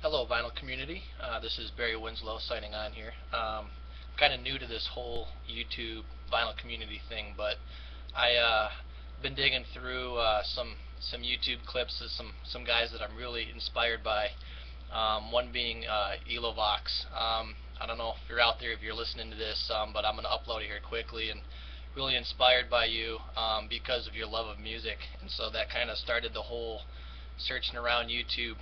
Hello, vinyl community. This is Barry Winslow signing on here. Kind of new to this whole YouTube vinyl community thing, but I been digging through some YouTube clips of some guys that I'm really inspired by. One being Elovox. I don't know if you're out there, if you're listening to this, but I'm going to upload it here quickly, and really inspired by you because of your love of music. And so that kind of started the whole searching around YouTube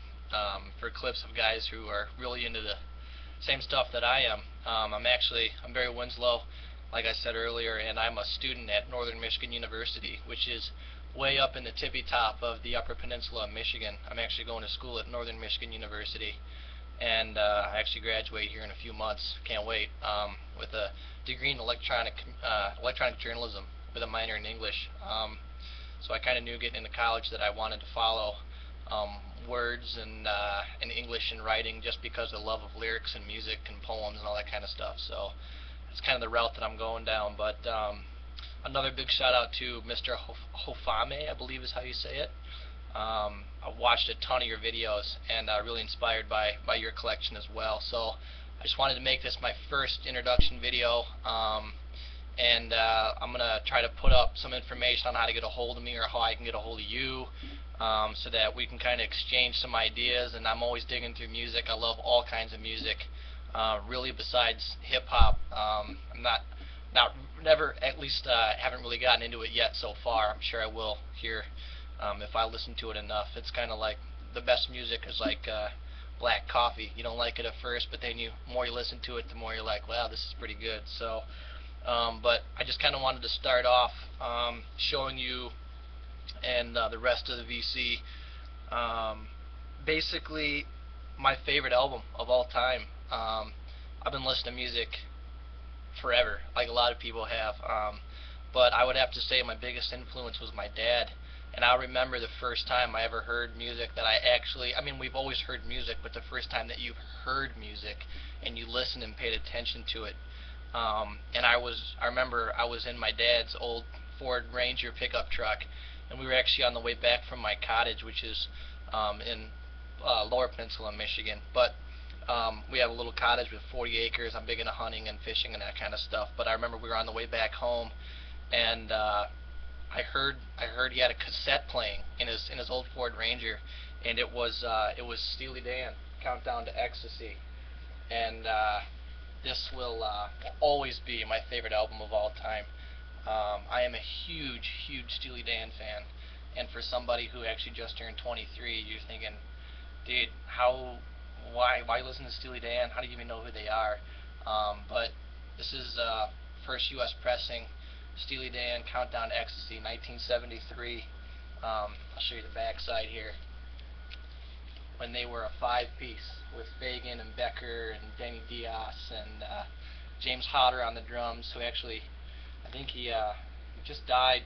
for clips of guys who are really into the same stuff that I am. I'm Barry Winslow, like I said earlier, and I'm a student at Northern Michigan University, which is way up in the tippy top of the Upper Peninsula of Michigan. I'm actually going to school at Northern Michigan University, and I actually graduate here in a few months. Can't wait. With a degree in electronic journalism with a minor in English. So I kind of knew getting into college that I wanted to follow words and English and writing just because of the love of lyrics and music and poems and all that kind of stuff. So it's kind of the route that I'm going down. But another big shout out to Mr. Hofame, I believe is how you say it. I've watched a ton of your videos and really inspired by your collection as well. So I just wanted to make this my first introduction video. And I'm going to try to put up some information on how to get a hold of me or how I can get a hold of you, so that we can kind of exchange some ideas. And I'm always digging through music. I love all kinds of music, really, besides hip-hop. I'm never, at least haven't really gotten into it yet so far. I'm sure I will here if I listen to it enough. It's kind of like the best music is like black coffee. You don't like it at first, but then the more you listen to it, the more you're like, wow, this is pretty good. So but I just kind of wanted to start off showing you and the rest of the VC basically my favorite album of all time. I've been listening to music forever, like a lot of people have, but I would have to say my biggest influence was my dad. And I remember the first time I ever heard music that I mean, we've always heard music, but the first time that you've heard music and you listened and paid attention to it. And I remember I was in my dad's old Ford Ranger pickup truck, and we were actually on the way back from my cottage, which is in Lower Peninsula, Michigan. But we have a little cottage with 40 acres. I'm big into hunting and fishing and that kind of stuff. But I remember we were on the way back home, and I heard he had a cassette playing in his old Ford Ranger, and it was Steely Dan, Countdown to Ecstasy, and this will always be my favorite album of all time. I am a huge Steely Dan fan, and for somebody who actually just turned 23, you're thinking, dude, why listen to Steely Dan? How do you even know who they are? But this is first U.S. pressing, Steely Dan, Countdown to Ecstasy, 1973. I'll show you the back side here. When they were a five-piece with Fagen and Becker and Denny Dias and James Hodder on the drums, who actually, I think he just died.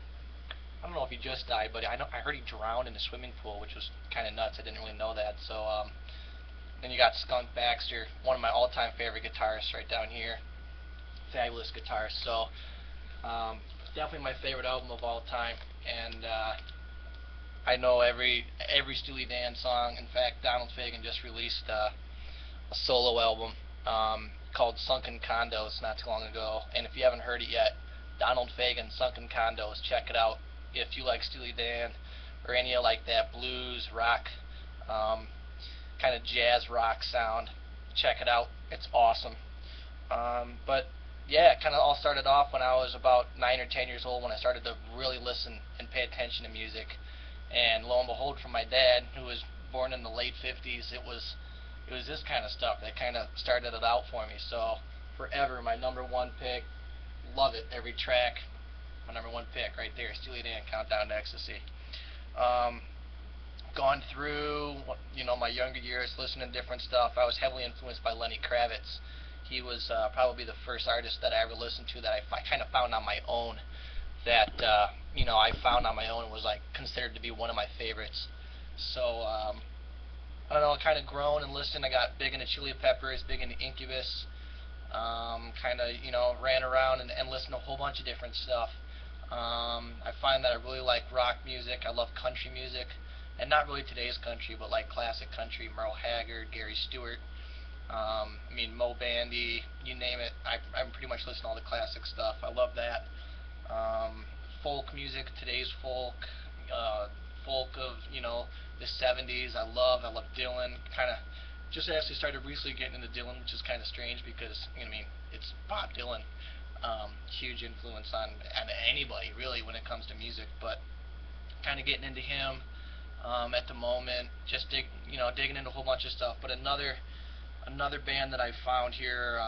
I don't know if he just died, but I heard he drowned in a swimming pool, which was kind of nuts. I didn't really know that. So then you got Skunk Baxter, one of my all-time favorite guitarists right down here. Fabulous guitarist. So definitely my favorite album of all time, and I know every Steely Dan song. In fact, Donald Fagen just released a solo album called Sunken Condos not too long ago, and if you haven't heard it yet, Donald Fagen, Sunken Condos, check it out. If you like Steely Dan or any of like that blues, rock, kind of jazz rock sound, check it out. It's awesome. But yeah, it kind of all started off when I was about 9 or 10 years old, when I started to really listen and pay attention to music. And lo and behold, from my dad, who was born in the late 50s, it was this kind of stuff that kind of started it out for me. So forever, my number one pick, love it, every track, my number one pick right there, Steely Dan, Countdown to Ecstasy. Gone through, my younger years, listening to different stuff. I was heavily influenced by Lenny Kravitz. He was probably the first artist that I ever listened to that I kind of found on my own, that I found on my own and was like considered to be one of my favorites. So I don't know, kind of grown and listened. I got big into Chili Peppers, big into Incubus. Kind of ran around and listened to a whole bunch of different stuff. I find that I really like rock music. I love country music. and not really today's country, but like classic country, Merle Haggard, Gary Stewart. I mean, Mo Bandy, you name it. I'm pretty much listening to all the classic stuff. I love that. Folk music, today's folk, folk of the 70s. I love Dylan. Kind of just actually started recently getting into Dylan, which is kind of strange because I mean it's Bob Dylan. Huge influence on anybody really when it comes to music, but kind of getting into him at the moment. Just digging into a whole bunch of stuff. But another band that I found here.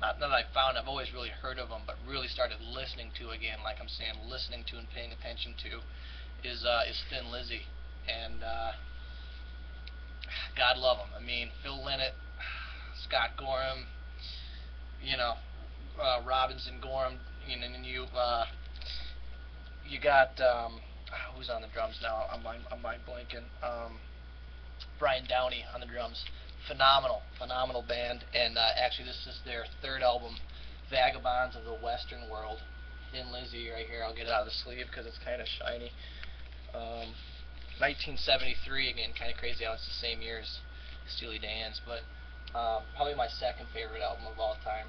Not that I found, I've always really heard of them, but really started listening to again, like I'm saying, listening to and paying attention to, is Thin Lizzy, and God love them. I mean, Phil Lynott, Scott Gorham, Robinson Gorham, and you got who's on the drums now? I'm mind blanking. Brian Downey on the drums. Phenomenal band, and actually this is their third album, Vagabonds of the Western World. Thin Lizzy right here. I'll get it out of the sleeve because it's kind of shiny. 1973, again, kind of crazy how it's the same year as Steely Dan's, but probably my second favorite album of all time.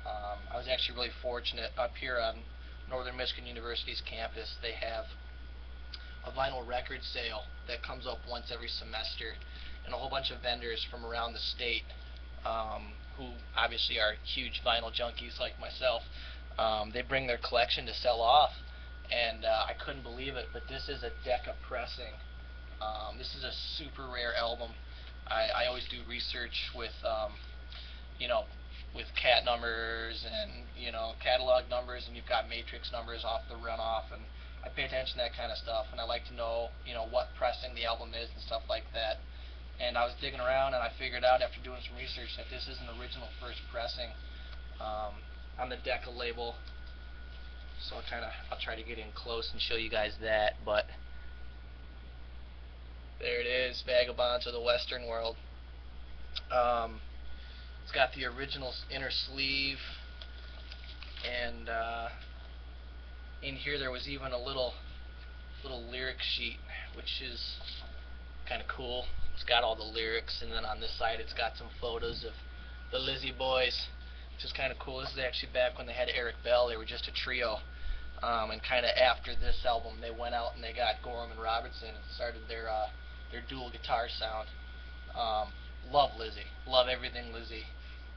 I was actually really fortunate up here on Northern Michigan University's campus. They have a vinyl record sale that comes up once every semester, and a whole bunch of vendors from around the state who obviously are huge vinyl junkies like myself. They bring their collection to sell off, and I couldn't believe it, but this is a Decca pressing. This is a super rare album. I always do research with with cat numbers and catalog numbers, and you've got matrix numbers off the runoff, and I pay attention to that kind of stuff, and I like to know what pressing the album is and stuff like that. And I was digging around, and I figured out after doing some research that this is an original first pressing on the Decca label. So I'll try to get in close and show you guys that. But there it is, Vagabonds of the Western World. It's got the original inner sleeve, and in here there was even a little lyric sheet, which is kind of cool. It's got all the lyrics, and then on this side it's got some photos of the Lizzy Boys, which is kind of cool. This is actually back when they had Eric Bell. They were just a trio, and kind of after this album they went out and they got Gorham and Robertson and started their dual guitar sound. Love Lizzy, love everything Lizzy.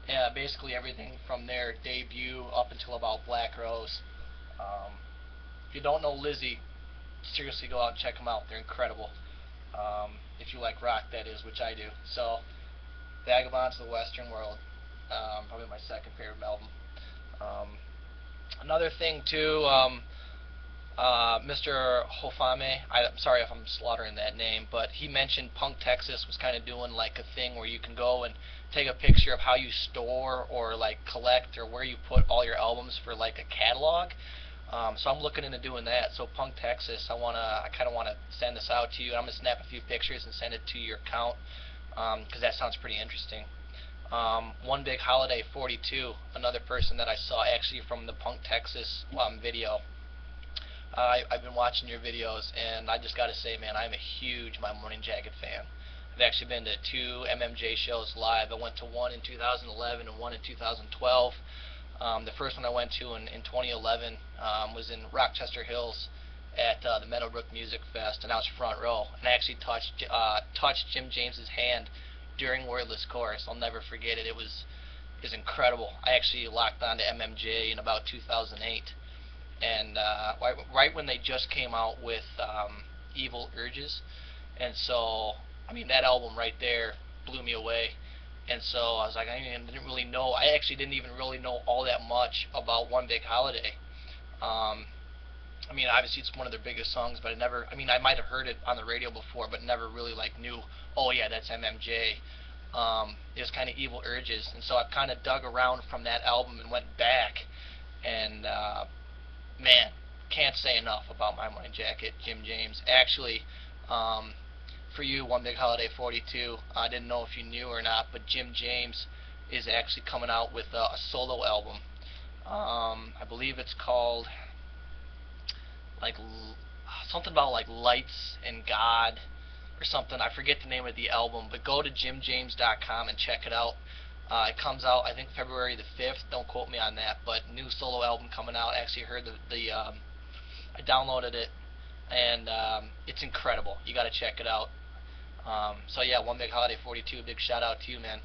Yeah, basically everything from their debut up until about Black Rose. If you don't know Lizzy, seriously go out and check them out. They're incredible. If you like rock, that is, which I do. So, Vagabonds of the Western World, probably my second favorite album. Another thing too, Mr. Hofame, I'm sorry if I'm slaughtering that name, but he mentioned Punk Texas was kind of doing like a thing where you can go and take a picture of how you store or like collect or where you put all your albums for like a catalog. So I'm looking into doing that. So Punk Texas, I kind of want to send this out to you. I'm gonna snap a few pictures and send it to your account because that sounds pretty interesting. One Big Holiday 42, another person that I saw actually from the Punk Texas video. I've been watching your videos, and I just got to say, man, I'm a huge My Morning Jacket fan. I've actually been to 2 MMJ shows live. I went to one in 2011 and one in 2012. The first one I went to in 2011 was in Rochester Hills at the Meadowbrook Music Fest, and I was front row. And I actually touched Jim James's hand during Wordless Chorus. I'll never forget it. It was incredible. I actually locked on to MMJ in about 2008. And right when they just came out with Evil Urges, and so I mean that album right there blew me away. And so I was like, I actually didn't even really know all that much about One Big Holiday. I mean, obviously it's one of their biggest songs, but I might have heard it on the radio before, but never really like knew, oh yeah, that's MMJ. It was kind of Evil Urges, and so I've kind of dug around from that album and went back, and man, can't say enough about My Morning Jacket, Jim James. Actually, for you, One Big Holiday 42, I didn't know if you knew or not, but Jim James is actually coming out with a solo album. I believe it's called something about like lights and God or something. I forget the name of the album, but go to jimjames.com and check it out. It comes out, I think, February the 5th. Don't quote me on that, but new solo album coming out. I actually heard I downloaded it, and it's incredible. You got to check it out. So yeah, One Big Holiday 42. Big shout out to you, man.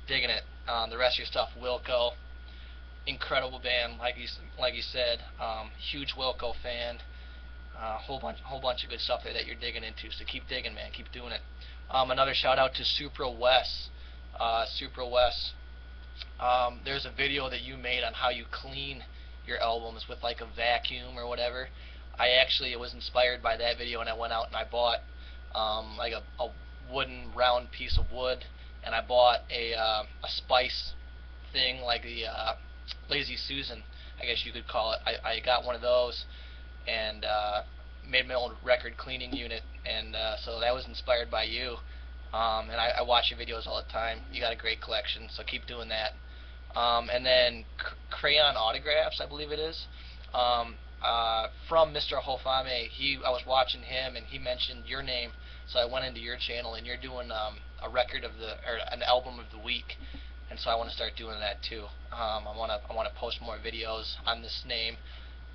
Digging it. The rest of your stuff, Wilco, incredible band, like you said. Huge Wilco fan. Whole bunch of good stuff there that you're digging into. So keep digging, man. Keep doing it. Another shout out to Supra West. Supra West. There's a video that you made on how you clean your albums with like a vacuum or whatever. I actually was inspired by that video, and I went out and I bought like a wooden round piece of wood, and I bought a spice thing like the Lazy Susan, I guess you could call it. I got one of those and made my own record cleaning unit, and so that was inspired by you. And I watch your videos all the time. You got a great collection, so keep doing that. And then Crayon Autographs, I believe it is, from Mr. Hofame. I was watching him, and he mentioned your name, so I went into your channel, and you're doing a record of or an album of the week, and so I want to start doing that too. I want to post more videos on this name.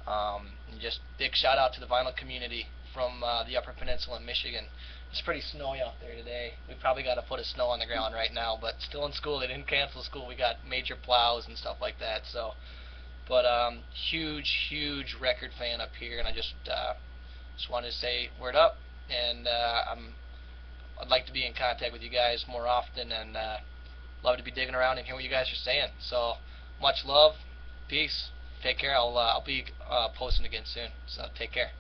And just big shout out to the vinyl community from the Upper Peninsula in Michigan. It's pretty snowy out there today. We probably got to put a snow on the ground right now, but still in school. They didn't cancel school. We got major plows and stuff like that. So, but huge record fan up here, and I just wanted to say word up, and I'd like to be in contact with you guys more often, and love to be digging around and hear what you guys are saying. So much love, peace, take care. I'll be posting again soon. So take care.